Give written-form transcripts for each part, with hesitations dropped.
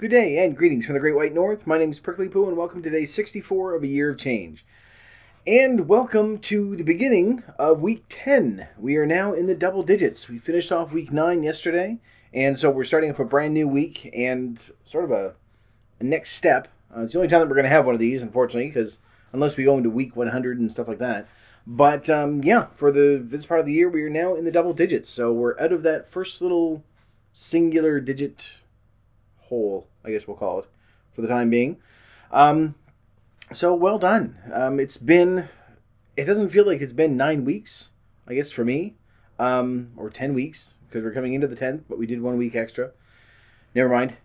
Good day and greetings from the Great White North. My name is Prickly Poo and welcome to day 64 of a year of change. And welcome to the beginning of week 10. We are now in the double digits. We finished off week 9 yesterday, and so we're starting up a brand new week and sort of a next step. It's the only time that we're going to have one of these, unfortunately, because unless we go into week 100 and stuff like that. But yeah, for this part of the year, we are now in the double digits. So we're out of that first little singular digit hole, I guess we'll call it, for the time being. So well done. It doesn't feel like it's been 9 weeks, I guess, for me, or 10 weeks, because we're coming into the 10th, but we did 1 week extra. Never mind.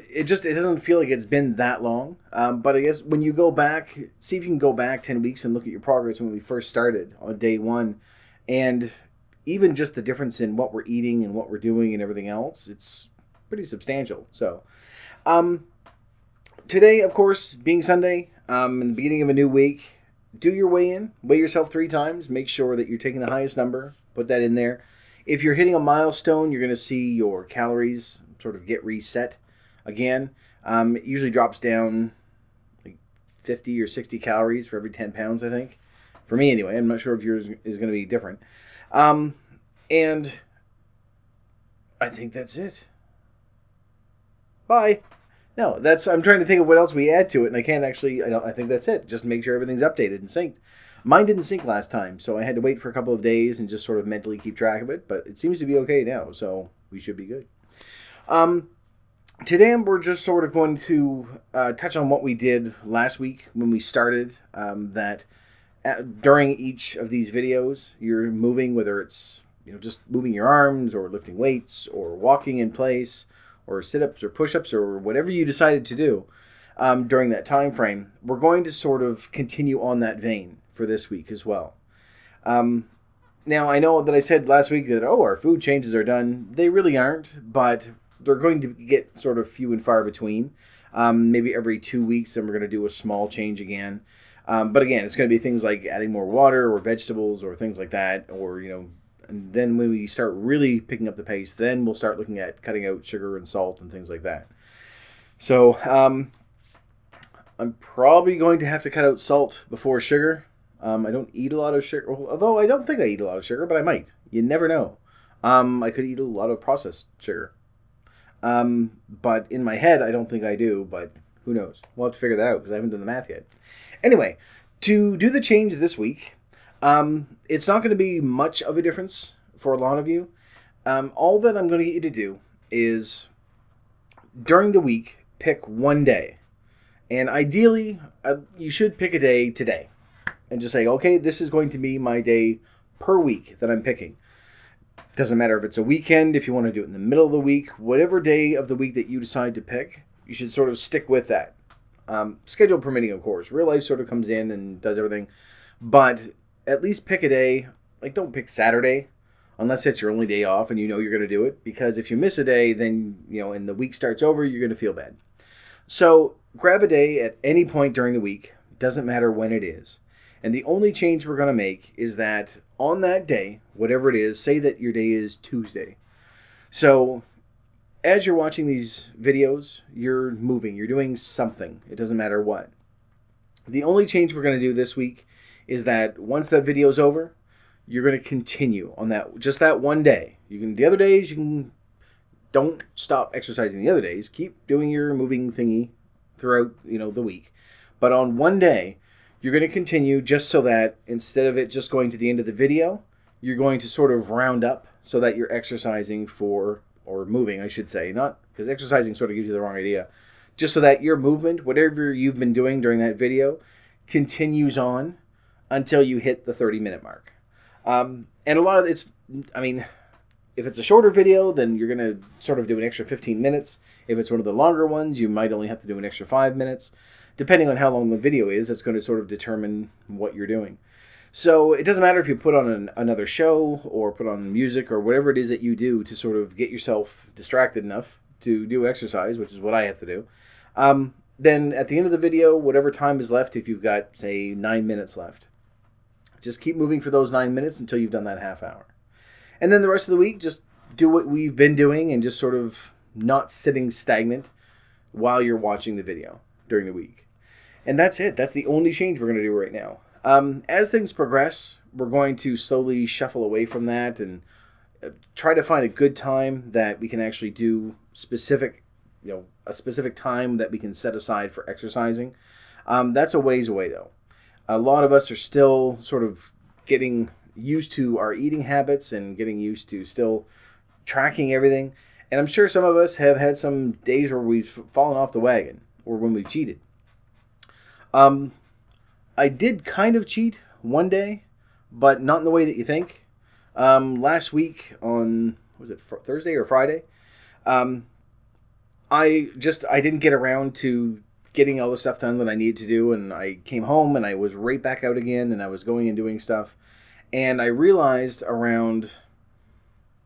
It doesn't feel like it's been that long. But I guess when you go back, see if you can go back 10 weeks and look at your progress when we first started on day 1, and even just the difference in what we're eating and what we're doing and everything else, it's pretty substantial. So, today, of course, being Sunday, in the beginning of a new week, do your weigh-in. Weigh yourself 3 times. Make sure that you're taking the highest number. Put that in there. If you're hitting a milestone, you're going to see your calories sort of get reset again. It usually drops down like 50 or 60 calories for every 10 pounds, I think. For me, anyway. I'm not sure if yours is going to be different. And I think that's it. Bye. No, I'm trying to think of what else we add to it, and I can't actually. I think that's it. Just make sure everything's updated and synced. Mine didn't sync last time, so I had to wait for a couple of days and just sort of mentally keep track of it. But it seems to be okay now, so we should be good. Today we're just sort of going to touch on what we did last week when we started. During each of these videos, you're moving, whether it's just moving your arms or lifting weights or walking in place, or sit-ups or push-ups or whatever you decided to do during that time frame. We're going to sort of continue on that vein for this week as well. Now, I know that I said last week that, our food changes are done. They really aren't, but they're going to get sort of few and far between. Maybe every 2 weeks, then we're going to do a small change again. But again, it's going to be things like adding more water or vegetables or things like that, or, and then when we start really picking up the pace, then we'll start looking at cutting out sugar and salt and things like that. So I'm probably going to have to cut out salt before sugar. I don't eat a lot of sugar, although I don't think I eat a lot of sugar, but I might. You never know. I could eat a lot of processed sugar. But in my head, I don't think I do, but who knows? We'll have to figure that out because I haven't done the math yet. Anyway, to do the change this week, it's not going to be much of a difference for a lot of you. All that I'm going to get you to do is, during the week, pick one day. And ideally, you should pick a day today. And just say, okay, this is going to be my day per week that I'm picking. Doesn't matter if it's a weekend, if you want to do it in the middle of the week, whatever day of the week that you decide to pick, you should sort of stick with that. Schedule permitting, of course. Real life sort of comes in and does everything. But at least pick a day. Like, don't pick Saturday unless it's your only day off and you're going to do it. Because if you miss a day, then, and the week starts over, you're going to feel bad. So grab a day at any point during the week. Doesn't matter when it is. And the only change we're going to make is that on that day, whatever it is, say that your day is Tuesday. So as you're watching these videos, you're moving, you're doing something. It doesn't matter what. The only change we're going to do this week is that once that video's over, you're going to continue on just that one day. The other days, don't stop exercising the other days. Keep doing your moving thingy throughout, the week. But on one day, you're going to continue just so that instead of it just going to the end of the video, you're going to sort of round up so that you're exercising or moving, I should say. Not because exercising sort of gives you the wrong idea. Just so that your movement, whatever you've been doing during that video, continues on until you hit the 30-minute mark. And a lot of it's, if it's a shorter video, then you're going to sort of do an extra 15 minutes. If it's one of the longer ones, you might only have to do an extra 5 minutes. Depending on how long the video is, that's going to sort of determine what you're doing. So it doesn't matter if you put on another show or put on music or whatever it is that you do to sort of get yourself distracted enough to do exercise, which is what I have to do. Then at the end of the video, whatever time is left, if you've got, say, 9 minutes left, just keep moving for those 9 minutes until you've done that half hour. And then the rest of the week, just do what we've been doing and just sort of not sitting stagnant. while you're watching the video during the week. And that's it. That's the only change we're going to do right now. As things progress, we're going to slowly shuffle away from that and try to find a good time that we can actually do specific, a specific time that we can set aside for exercising. That's a ways away, though. A lot of us are still sort of getting used to our eating habits and getting used to still tracking everything. And I'm sure some of us have had some days where we've fallen off the wagon or when we've cheated. I did kind of cheat one day, but not in the way that you think. Last week on, was it Thursday or Friday? I didn't get around to getting all the stuff done that I needed to do, and I came home and I was right back out again, and I was going and doing stuff, and I realized around,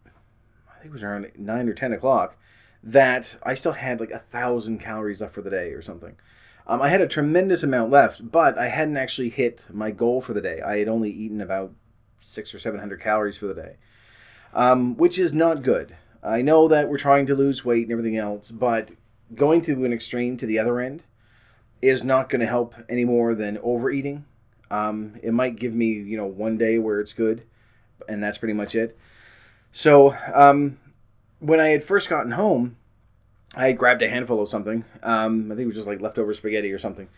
I think it was around 9 or 10 o'clock, that I still had like 1,000 calories left for the day or something. I had a tremendous amount left, but I hadn't actually hit my goal for the day. I had only eaten about 600 or 700 calories for the day, which is not good. I know that we're trying to lose weight and everything else, but going to an extreme to the other end is not going to help any more than overeating. It might give me, one day where it's good, and that's pretty much it. So when I had first gotten home, I had grabbed a handful of something. I think it was just like leftover spaghetti or something.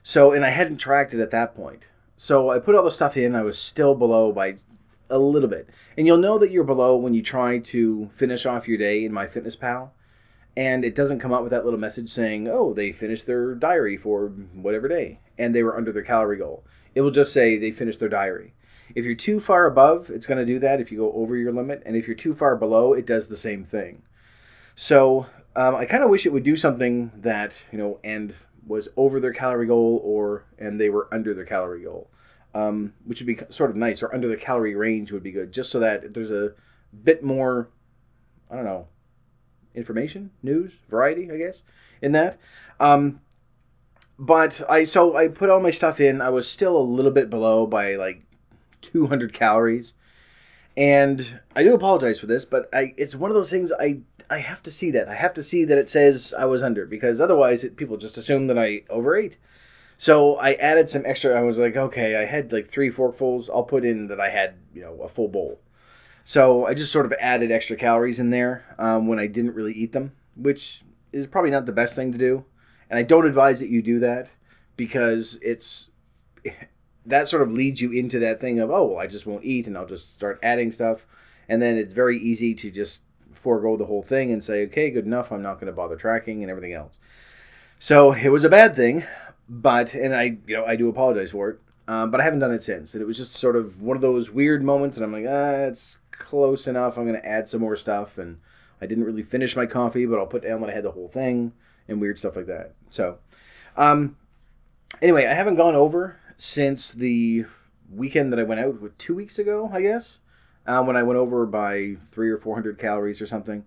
So, and I hadn't tracked it at that point. So I put all the stuff in. I was still below by a little bit. And you'll know that you're below when you try to finish off your day in MyFitnessPal. And it doesn't come out with that little message saying, oh, they finished their diary for whatever day. And they were under their calorie goal. It will just say they finished their diary. If you're too far above, it's going to do that if you go over your limit. And if you're too far below, it does the same thing. So I kind of wish it would do something that, and was over their calorie goal and they were under their calorie goal, which would be sort of nice, or under the calorie range would be good, just so that there's a bit more, I don't know, information, news, variety, I guess, in that. But I put all my stuff in. I was still a little bit below by like 200 calories. And I do apologize for this, but it's one of those things I have to see that. I have to see that it says I was under, because otherwise people just assume that I overate. So I added some extra. I was like, okay, I had like 3 forkfuls. I'll put in that I had, a full bowl. So I just sort of added extra calories in there when I didn't really eat them, which is probably not the best thing to do. And I don't advise that you do that, because that sort of leads you into that thing of, oh, well, I just won't eat and I'll just start adding stuff. And then it's very easy to just forego the whole thing and say, okay, good enough. I'm not going to bother tracking and everything else. So it was a bad thing, and I do apologize for it. But I haven't done it since. And it was just sort of one of those weird moments. And I'm like, it's close enough. I'm going to add some more stuff. And I didn't really finish my coffee, but I'll put down when I had the whole thing and weird stuff like that. So anyway, I haven't gone over since the weekend that I went out with 2 weeks ago, I guess, when I went over by 300 or 400 calories or something.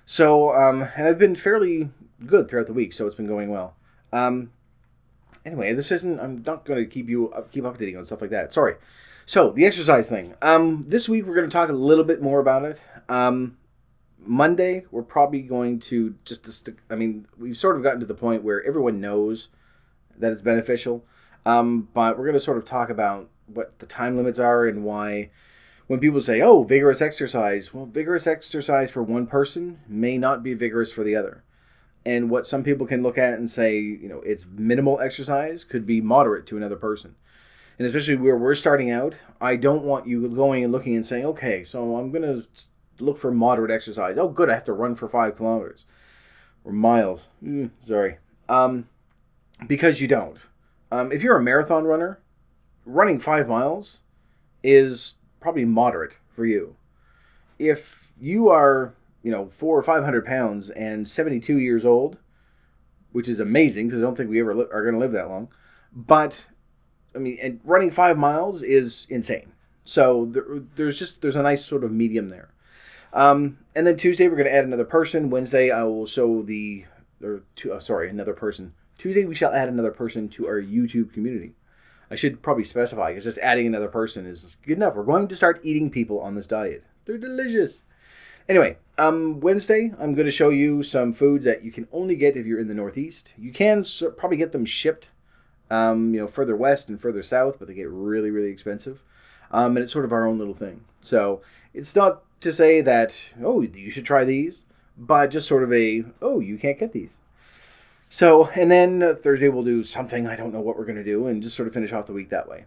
So, and I've been fairly good throughout the week, so it's been going well. Anyway, I'm not going to keep updating on stuff like that. Sorry. So, the exercise thing. This week we're going to talk a little bit more about it. Monday, we're probably going to we've sort of gotten to the point where everyone knows that it's beneficial. But we're going to sort of talk about what the time limits are and why when people say, oh, vigorous exercise, well, vigorous exercise for one person may not be vigorous for the other. And what some people can look at and say, it's minimal exercise could be moderate to another person. And especially where we're starting out, I don't want you going and looking and saying, okay, so I'm going to look for moderate exercise. Oh, good, I have to run for 5 kilometers or miles. Sorry. Because you don't. If you're a marathon runner, running 5 miles is probably moderate for you. If you are, 400 or 500 pounds and 72 years old, which is amazing because I don't think we ever are going to live that long, but and running 5 miles is insane. So there's a nice sort of medium there. And then Tuesday we're going to add another person. Wednesday I will show another person. Tuesday we shall add another person to our YouTube community. I should probably specify, because just adding another person is good enough. We're going to start eating people on this diet. They're delicious. Anyway, Wednesday, I'm going to show you some foods that you can only get if you're in the Northeast. You can probably get them shipped, further west and further south, but they get really, really expensive. And it's sort of our own little thing. So it's not to say that, oh, you should try these, but just sort of oh, you can't get these. So, and then Thursday we'll do something, I don't know what we're going to do, and just sort of finish off the week that way.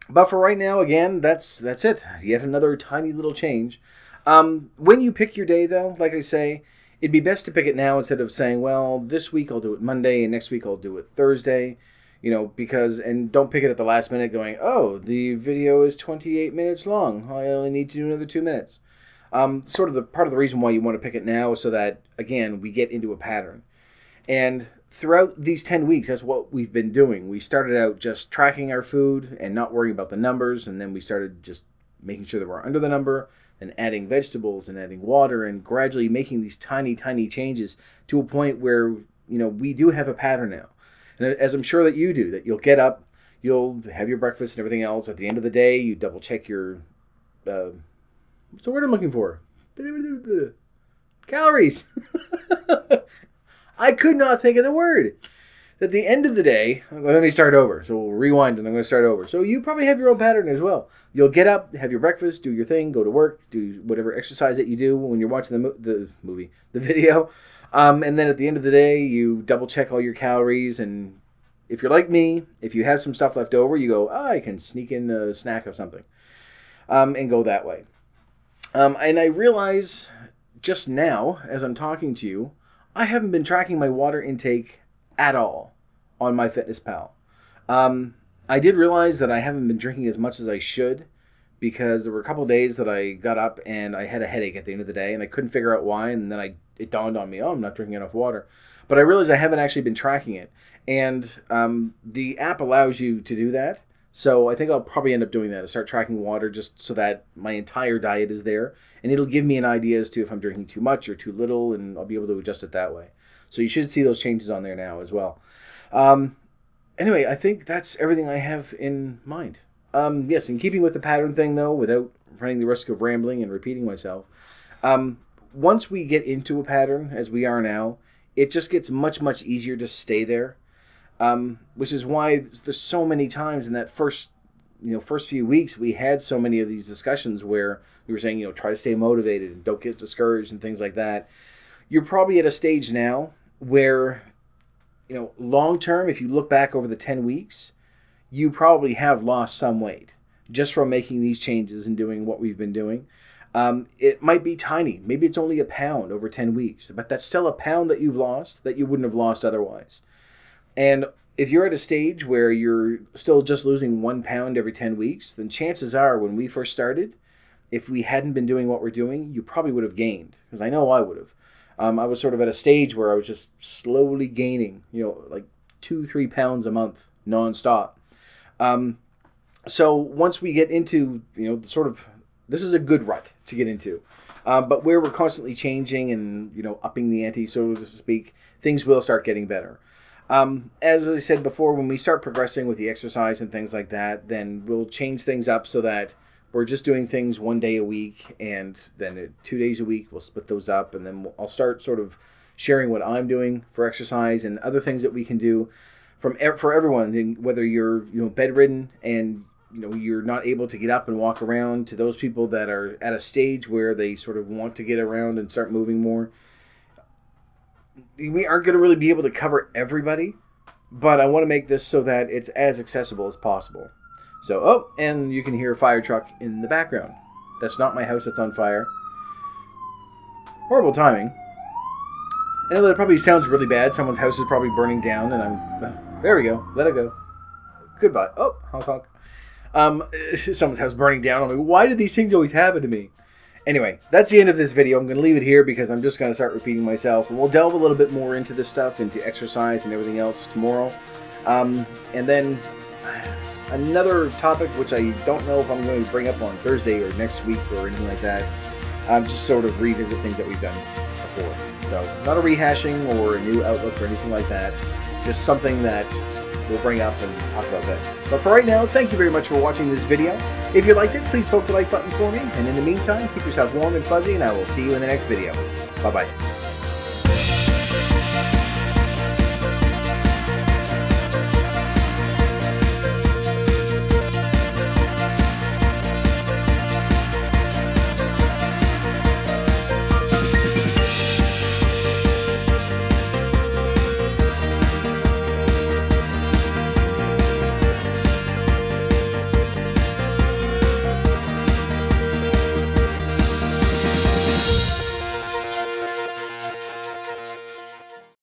But for right now, again, that's it. Yet another tiny little change. When you pick your day, though, like I say, it'd be best to pick it now instead of saying, well, this week I'll do it Monday, and next week I'll do it Thursday. And don't pick it at the last minute going, oh, the video is 28 minutes long. I only need to do another 2 minutes. Sort of the part of the reason why you want to pick it now is so that, again, we get into a pattern. And throughout these 10 weeks, that's what we've been doing. We started out just tracking our food and not worrying about the numbers, and then we started just making sure that we're under the number, and adding vegetables and adding water, and gradually making these tiny, tiny changes to a point where, we do have a pattern now. And as I'm sure that you do, that you'll get up, you'll have your breakfast and everything else. At the end of the day, you double check your, what's the word I'm looking for? Calories. I could not think of the word. At the end of the day, let me start over. So we'll rewind and I'm going to start over. So you probably have your own pattern as well. You'll get up, have your breakfast, do your thing, go to work, do whatever exercise that you do when you're watching the video. And then at the end of the day, you double check all your calories. And if you're like me, if you have some stuff left over, you go, I can sneak in a snack or something, and go that way. And I realize just now, as I'm talking to you, I haven't been tracking my water intake at all on MyFitnessPal. I did realize that I haven't been drinking as much as I should, because there were a couple of days that I got up and I had a headache at the end of the day and I couldn't figure out why, and then it dawned on me, oh, I'm not drinking enough water. But I realized I haven't actually been tracking it, and the app allows you to do that. So I think I'll probably end up doing that, start tracking water just so that my entire diet is there, and it'll give me an idea as to if I'm drinking too much or too little, and I'll be able to adjust it that way. So you should see those changes on there now as well. Anyway, I think that's everything I have in mind. Yes, in keeping with the pattern thing, though, without running the risk of rambling and repeating myself, once we get into a pattern, as we are now, it just gets much, much easier to stay there, which is why there's so many times in that first few weeks, we had so many of these discussions where we were saying, try to stay motivated and don't get discouraged and things like that. You're probably at a stage now where, long term, if you look back over the 10 weeks, you probably have lost some weight just from making these changes and doing what we've been doing. It might be tiny. Maybe it's only a pound over 10 weeks, but that's still a pound that you've lost that you wouldn't have lost otherwise. And if you're at a stage where you're still just losing 1 pound every 10 weeks, then chances are when we first started, if we hadn't been doing what we're doing, you probably would have gained, because I know I would have. I was sort of at a stage where I was just slowly gaining, like 2-3 pounds a month nonstop. So once we get into, this is a good rut to get into. But where we're constantly changing and, upping the ante, so to speak, things will start getting better. As I said before, when we start progressing with the exercise and things like that, then we'll change things up so that we're just doing things 1 day a week, and then 2 days a week we'll split those up, and then I'll start sort of sharing what I'm doing for exercise and other things that we can do for everyone, and whether you're bedridden and you're not able to get up and walk around, to those people that are at a stage where they sort of want to get around and start moving more. We aren't going to really be able to cover everybody, but I want to make this so that it's as accessible as possible. So, oh, and you can hear a fire truck in the background. That's not my house that's on fire. Horrible timing. I know that probably sounds really bad. Someone's house is probably burning down, and I'm... there we go. Let it go. Goodbye. Oh, honk honk. Someone's house burning down. I'm like, why do these things always happen to me? Anyway, that's the end of this video. I'm going to leave it here because I'm just going to start repeating myself. And we'll delve a little bit more into this stuff, into exercise and everything else tomorrow. And then another topic, which I don't know if I'm going to bring up on Thursday or next week or anything like that. Just sort of revisit things that we've done before. So, not a rehashing or a new outlook or anything like that. Just something that we'll bring up and talk about that. But for right now, thank you very much for watching this video. If you liked it, please poke the like button for me. And in the meantime, keep yourself warm and fuzzy, and I will see you in the next video. Bye-bye.